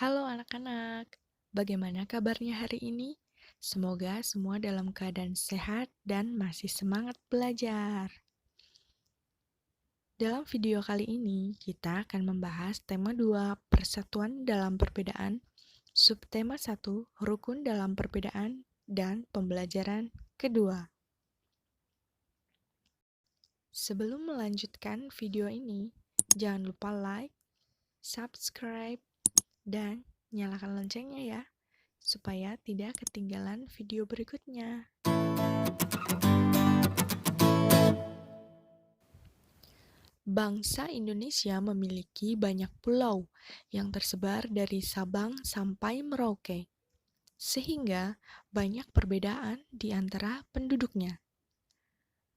Halo anak-anak, bagaimana kabarnya hari ini? Semoga semua dalam keadaan sehat dan masih semangat belajar. Dalam video kali ini, kita akan membahas tema 2, persatuan dalam perbedaan, subtema 1, rukun dalam perbedaan, dan pembelajaran kedua. Sebelum melanjutkan video ini, jangan lupa like, subscribe, dan nyalakan loncengnya ya, supaya tidak ketinggalan video berikutnya. Bangsa Indonesia memiliki banyak pulau yang tersebar dari Sabang sampai Merauke, sehingga banyak perbedaan di antara penduduknya.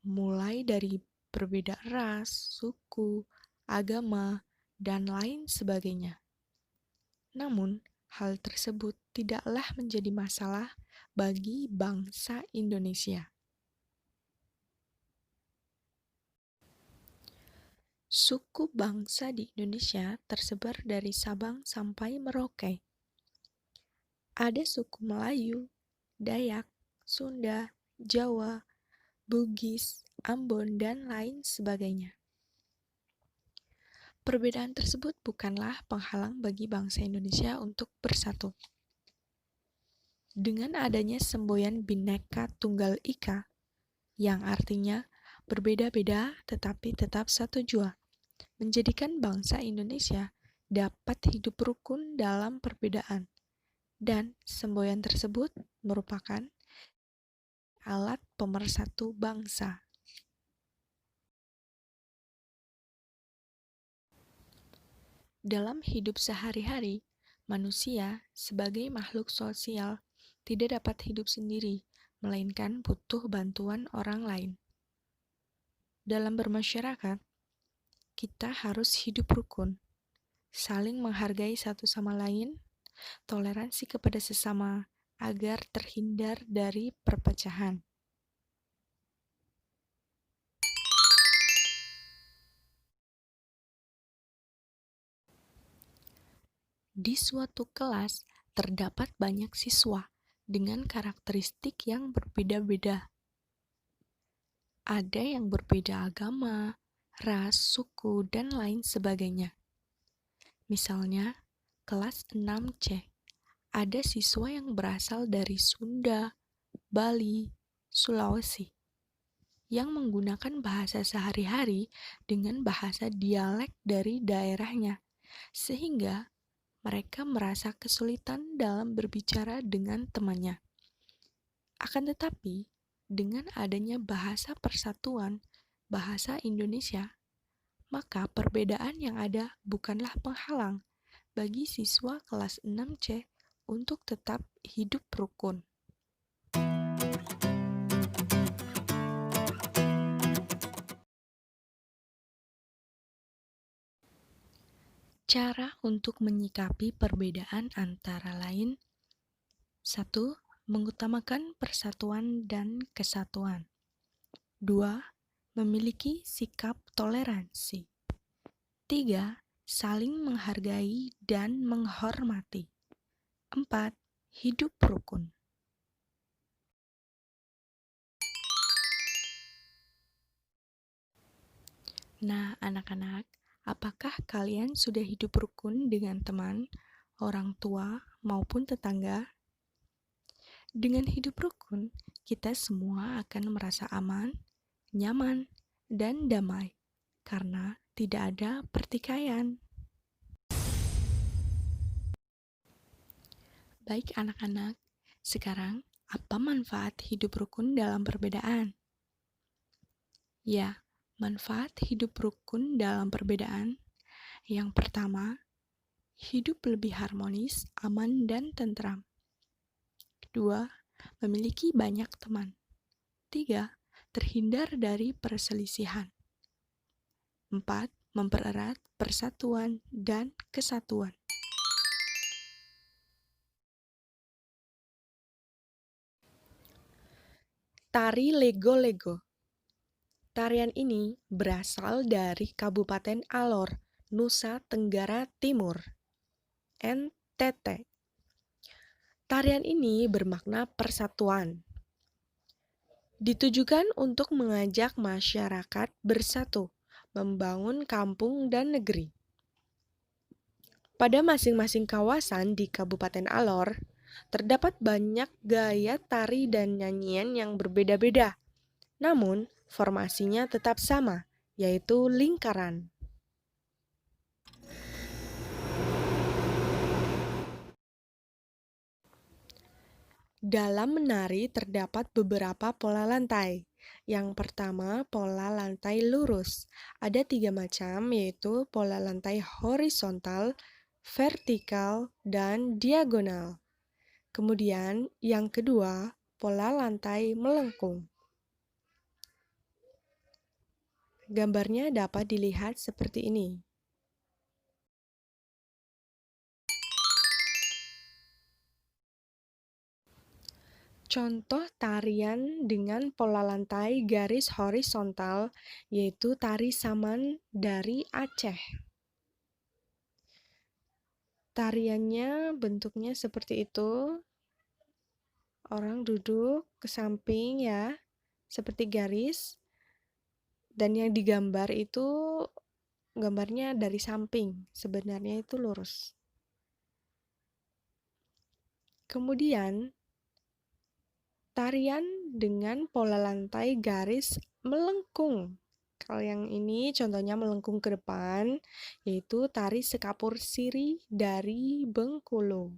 Mulai dari perbedaan ras, suku, agama, dan lain sebagainya. Namun, hal tersebut tidaklah menjadi masalah bagi bangsa Indonesia. Suku bangsa di Indonesia tersebar dari Sabang sampai Merauke. Ada suku Melayu, Dayak, Sunda, Jawa, Bugis, Ambon, dan lain sebagainya. Perbedaan tersebut bukanlah penghalang bagi bangsa Indonesia untuk bersatu. Dengan adanya semboyan Bhinneka Tunggal Ika, yang artinya berbeda-beda tetapi tetap satu jua, menjadikan bangsa Indonesia dapat hidup rukun dalam perbedaan, dan semboyan tersebut merupakan alat pemersatu bangsa. Dalam hidup sehari-hari, manusia sebagai makhluk sosial tidak dapat hidup sendiri, melainkan butuh bantuan orang lain. Dalam bermasyarakat, kita harus hidup rukun, saling menghargai satu sama lain, toleransi kepada sesama, agar terhindar dari perpecahan. Di suatu kelas, terdapat banyak siswa dengan karakteristik yang berbeda-beda. Ada yang berbeda agama, ras, suku, dan lain sebagainya. Misalnya, kelas 6C, ada siswa yang berasal dari Sunda, Bali, Sulawesi, yang menggunakan bahasa sehari-hari dengan bahasa dialek dari daerahnya, sehingga mereka merasa kesulitan dalam berbicara dengan temannya. Akan tetapi, dengan adanya bahasa persatuan, bahasa Indonesia, maka perbedaan yang ada bukanlah penghalang bagi siswa kelas 6C untuk tetap hidup rukun. Cara untuk menyikapi perbedaan antara lain: 1. Mengutamakan persatuan dan kesatuan. 2. Memiliki sikap toleransi. 3. Saling menghargai dan menghormati. 4. Hidup rukun. Nah, anak-anak, apakah kalian sudah hidup rukun dengan teman, orang tua, maupun tetangga? Dengan hidup rukun, kita semua akan merasa aman, nyaman, dan damai, karena tidak ada pertikaian. Baik anak-anak, sekarang apa manfaat hidup rukun dalam perbedaan? Ya, manfaat hidup rukun dalam perbedaan. Yang pertama, hidup lebih harmonis, aman, dan tentram. Kedua, memiliki banyak teman. 3. Terhindar dari perselisihan. 4. Mempererat persatuan dan kesatuan. Tari Lego-Lego. Tarian ini berasal dari Kabupaten Alor, Nusa Tenggara Timur. Tete. Tarian ini bermakna persatuan. Ditujukan untuk mengajak masyarakat bersatu, membangun kampung dan negeri. Pada masing-masing kawasan di Kabupaten Alor, terdapat banyak gaya tari dan nyanyian yang berbeda-beda. Namun, formasinya tetap sama, yaitu lingkaran. Dalam menari terdapat beberapa pola lantai. Yang pertama, pola lantai lurus. Ada 3 macam, yaitu pola lantai horizontal, vertikal, dan diagonal. Kemudian, yang kedua, pola lantai melengkung. Gambarnya dapat dilihat seperti ini. Contoh tarian dengan pola lantai garis horizontal yaitu tari saman dari Aceh. Tariannya bentuknya seperti itu. Orang duduk ke samping ya, seperti garis. Dan yang digambar itu gambarnya dari samping, sebenarnya itu lurus. Kemudian tarian dengan pola lantai garis melengkung. Kalau yang ini contohnya melengkung ke depan, yaitu tari sekapur siri dari Bengkulu.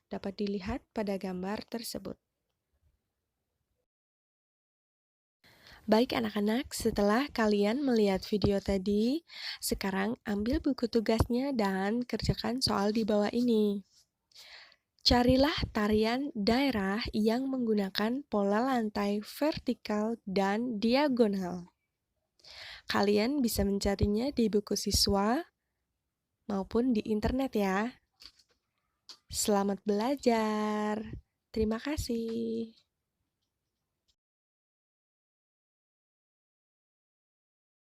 Dapat dilihat pada gambar tersebut. Baik anak-anak, setelah kalian melihat video tadi, sekarang ambil buku tugasnya dan kerjakan soal di bawah ini. Carilah tarian daerah yang menggunakan pola lantai vertikal dan diagonal. Kalian bisa mencarinya di buku siswa maupun di internet ya. Selamat belajar. Terima kasih.